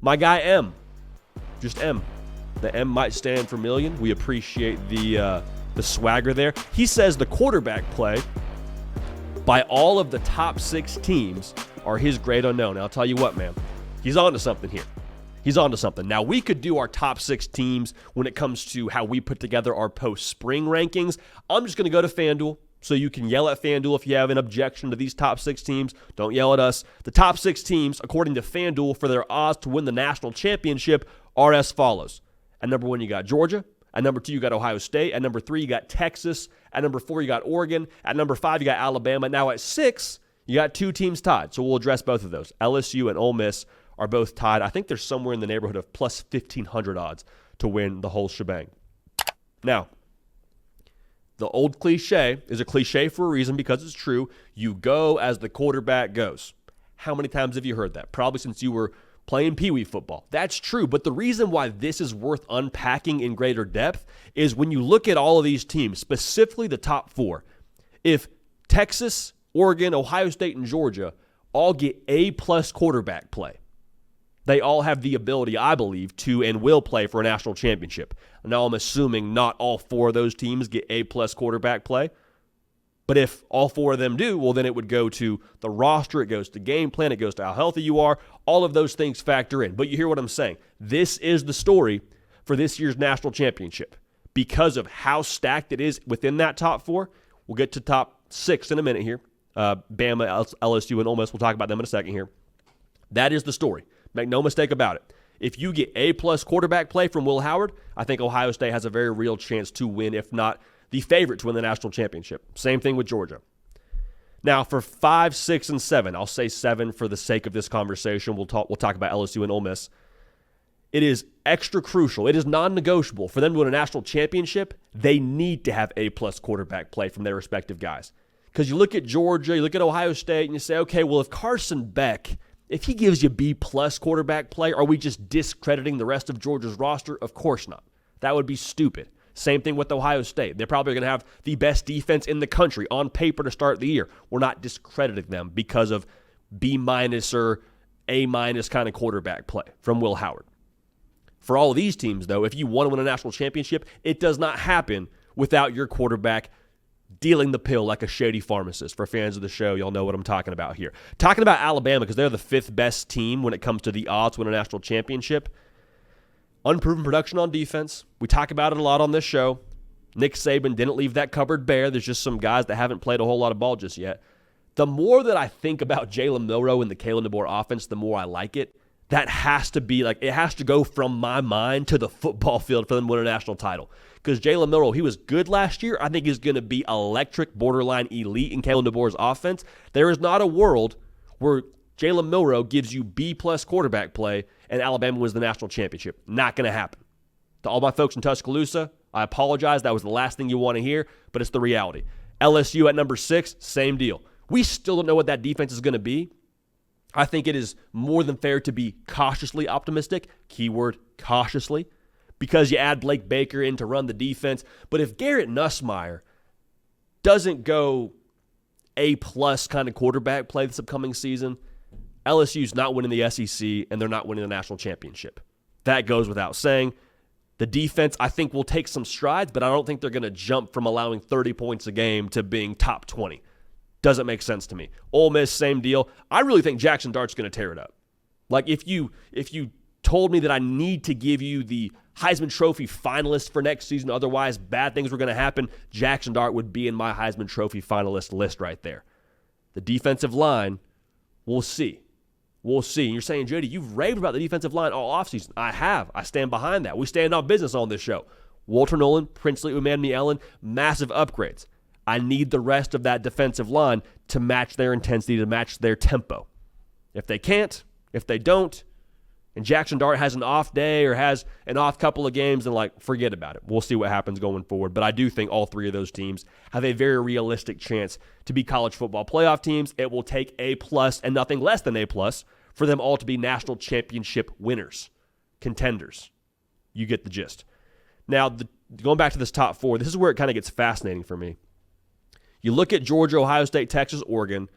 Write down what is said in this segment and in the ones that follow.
My guy M, just M. The M might stand for million. We appreciate the swagger there. He says the quarterback play by all of the top 6 teams are his great unknown. And I'll tell you what, man, he's on to something here. He's on to something. Now, we could do our top 6 teams when it comes to how we put together our post-spring rankings. I'm just going to go to FanDuel, so you can yell at FanDuel if you have an objection to these top 6 teams. Don't yell at us. The top 6 teams, according to FanDuel, for their odds to win the national championship are as follows. At number 1, you got Georgia. At number 2, you got Ohio State. At number 3, you got Texas. At number 4, you got Oregon. At number 5, you got Alabama. Now at 6, you got 2 teams tied. So we'll address both of those. LSU and Ole Miss are both tied. I think they're somewhere in the neighborhood of plus 1,500 odds to win the whole shebang. Now, the old cliche is a cliche for a reason because it's true. You go as the quarterback goes. How many times have you heard that? Probably since you were playing peewee football. That's true, but the reason why this is worth unpacking in greater depth is when you look at all of these teams, specifically the top 4, if Texas, Oregon, Ohio State, and Georgia all get A-plus quarterback play, they all have the ability, I believe, to and will play for a national championship. Now, I'm assuming not all 4 of those teams get A-plus quarterback play. But if all 4 of them do, well, then it would go to the roster. It goes to game plan. It goes to how healthy you are. All of those things factor in. But you hear what I'm saying. This is the story for this year's national championship. Because of how stacked it is within that top 4, we'll get to top 6 in a minute here. Bama, LSU, and Ole Miss. We'll talk about them in a second here. That is the story. Make no mistake about it. If you get A-plus quarterback play from Will Howard, I think Ohio State has a very real chance to win, if not the favorite to win the national championship. Same thing with Georgia. Now, for 5, 6, and 7, I'll say 7 for the sake of this conversation. We'll talk about LSU and Ole Miss. It is extra crucial. It is non-negotiable. For them to win a national championship, they need to have A-plus quarterback play from their respective guys. Because you look at Georgia, you look at Ohio State, and you say, okay, well, if Carson Beck, if he gives you B-plus quarterback play, are we just discrediting the rest of Georgia's roster? Of course not. That would be stupid. Same thing with Ohio State. They're probably going to have the best defense in the country on paper to start the year. We're not discrediting them because of B- or A- kind of quarterback play from Will Howard. For all of these teams, though, if you want to win a national championship, it does not happen without your quarterback dealing the pill like a shady pharmacist. For fans of the show, y'all know what I'm talking about here. Talking about Alabama, because they're the 5th best team when it comes to the odds to win a national championship. Unproven production on defense. We talk about it a lot on this show. Nick Saban didn't leave that cupboard bare. There's just some guys that haven't played a whole lot of ball just yet. The more that I think about Jalen Milroe and the Kalen DeBoer offense, the more I like it. That has to be it has to go from my mind to the football field for them to win a national title. Because Jalen Milroe, he was good last year. I think he's going to be electric, borderline elite in Kalen DeBoer's offense. There is not a world where Jalen Milroe gives you B-plus quarterback play and Alabama wins the national championship. Not going to happen. To all my folks in Tuscaloosa, I apologize. That was the last thing you want to hear, but it's the reality. LSU at number 6, same deal. We still don't know what that defense is going to be. I think it is more than fair to be cautiously optimistic, keyword cautiously, because you add Blake Baker in to run the defense. But if Garrett Nussmeier doesn't go A-plus kind of quarterback play this upcoming season, LSU's not winning the SEC, and they're not winning the national championship. That goes without saying. The defense, I think, will take some strides, but I don't think they're going to jump from allowing 30 points a game to being top 20. Doesn't make sense to me. Ole Miss, same deal. I really think Jackson Dart's going to tear it up. Like, if you told me that I need to give you the Heisman Trophy finalist for next season, otherwise bad things were going to happen, Jackson Dart would be in my Heisman Trophy finalist list right there. The defensive line, we'll see. We'll see. And you're saying, Jody, you've raved about the defensive line all offseason. I have. I stand behind that. We stand on business on this show. Walter Nolan, Princely Umanmielen, massive upgrades. I need the rest of that defensive line to match their intensity, to match their tempo. If they can't, if they don't, and Jackson Dart has an off day or has an off couple of games, then forget about it. We'll see what happens going forward. But I do think all 3 of those teams have a very realistic chance to be college football playoff teams. It will take A+ and nothing less than A+ for them all to be national championship winners, contenders. You get the gist. Now, going back to this top 4, this is where it kind of gets fascinating for me. You look at Georgia, Ohio State, Texas, Oregon.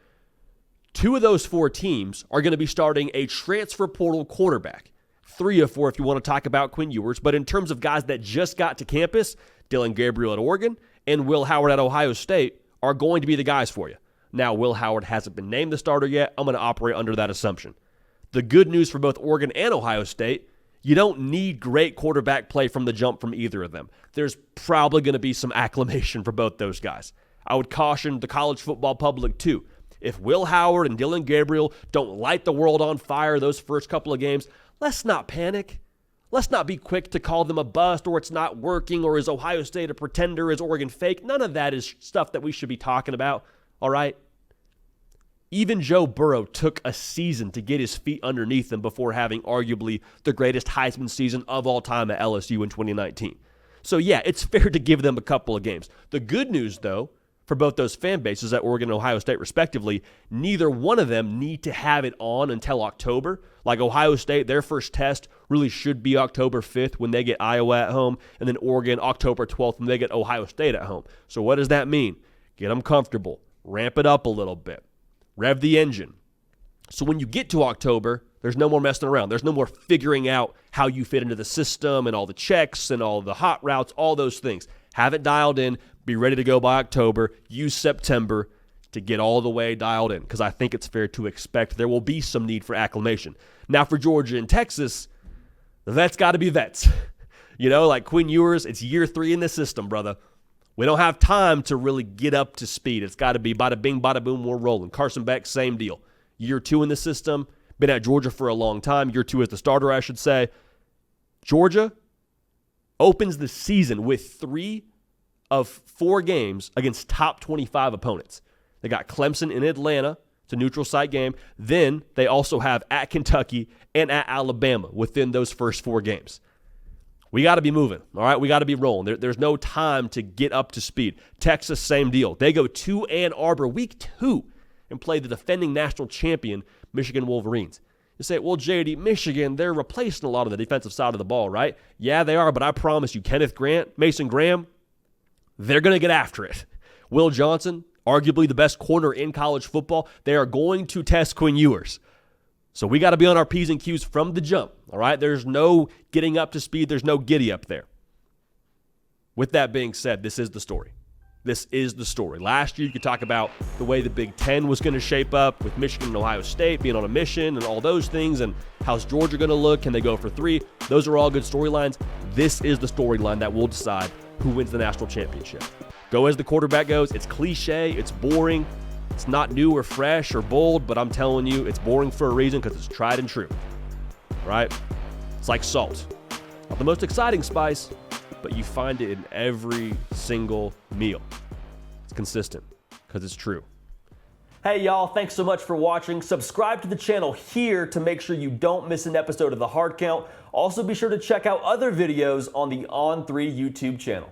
2 of those 4 teams are going to be starting a transfer portal quarterback. 3 of 4 if you want to talk about Quinn Ewers. But in terms of guys that just got to campus, Dillon Gabriel at Oregon and Will Howard at Ohio State are going to be the guys for you. Now, Will Howard hasn't been named the starter yet. I'm going to operate under that assumption. The good news for both Oregon and Ohio State, you don't need great quarterback play from the jump from either of them. There's probably going to be some acclamation for both those guys. I would caution the college football public too. If Will Howard and Dillon Gabriel don't light the world on fire those first couple of games, let's not panic. Let's not be quick to call them a bust or it's not working or is Ohio State a pretender, is Oregon fake. None of that is stuff that we should be talking about, all right? Even Joe Burrow took a season to get his feet underneath him before having arguably the greatest Heisman season of all time at LSU in 2019. So yeah, it's fair to give them a couple of games. The good news, though, for both those fan bases at Oregon and Ohio State respectively, neither one of them need to have it on until October. Like Ohio State, their first test really should be October 5th when they get Iowa at home, and then Oregon October 12th when they get Ohio State at home. So what does that mean? Get them comfortable. Ramp it up a little bit. Rev the engine. So when you get to October, there's no more messing around. There's no more figuring out how you fit into the system and all the checks and all the hot routes, all those things. Have it dialed in. Be ready to go by October. Use September to get all the way dialed in because I think it's fair to expect there will be some need for acclimation. Now for Georgia and Texas, the vets got to be vets. You know, like Quinn Ewers, it's year 3 in the system, brother. We don't have time to really get up to speed. It's got to be bada bing, bada boom, we're rolling. Carson Beck, same deal. Year 2 in the system. Been at Georgia for a long time. Year 2 as the starter, I should say. Georgia opens the season with 3 of 4 games against top 25 opponents. They got Clemson in Atlanta. It's a neutral site game. Then they also have at Kentucky and at Alabama within those first 4 games. We got to be moving, all right? We got to be rolling. There's no time to get up to speed. Texas, same deal. They go to Ann Arbor week 2 and play the defending national champion, Michigan Wolverines. You say, well, JD, Michigan, they're replacing a lot of the defensive side of the ball, right? Yeah, they are, but I promise you, Kenneth Grant, Mason Graham, they're going to get after it. Will Johnson, arguably the best corner in college football, they are going to test Quinn Ewers. So we got to be on our P's and Q's from the jump, all right? There's no getting up to speed. There's no giddy up there. With that being said, this is the story. This is the story. Last year, you could talk about the way the Big Ten was going to shape up with Michigan and Ohio State being on a mission and all those things, and how's Georgia going to look? Can they go for 3? Those are all good storylines. This is the storyline that will decide who wins the national championship. Go as the quarterback goes. It's cliche. It's boring. It's not new or fresh or bold, but I'm telling you, it's boring for a reason because it's tried and true, right? It's like salt. Not the most exciting spice, but you find it in every single meal. It's consistent because it's true. Hey, y'all, thanks so much for watching. Subscribe to the channel here to make sure you don't miss an episode of The Hard Count. Also, be sure to check out other videos on the On3 YouTube channel.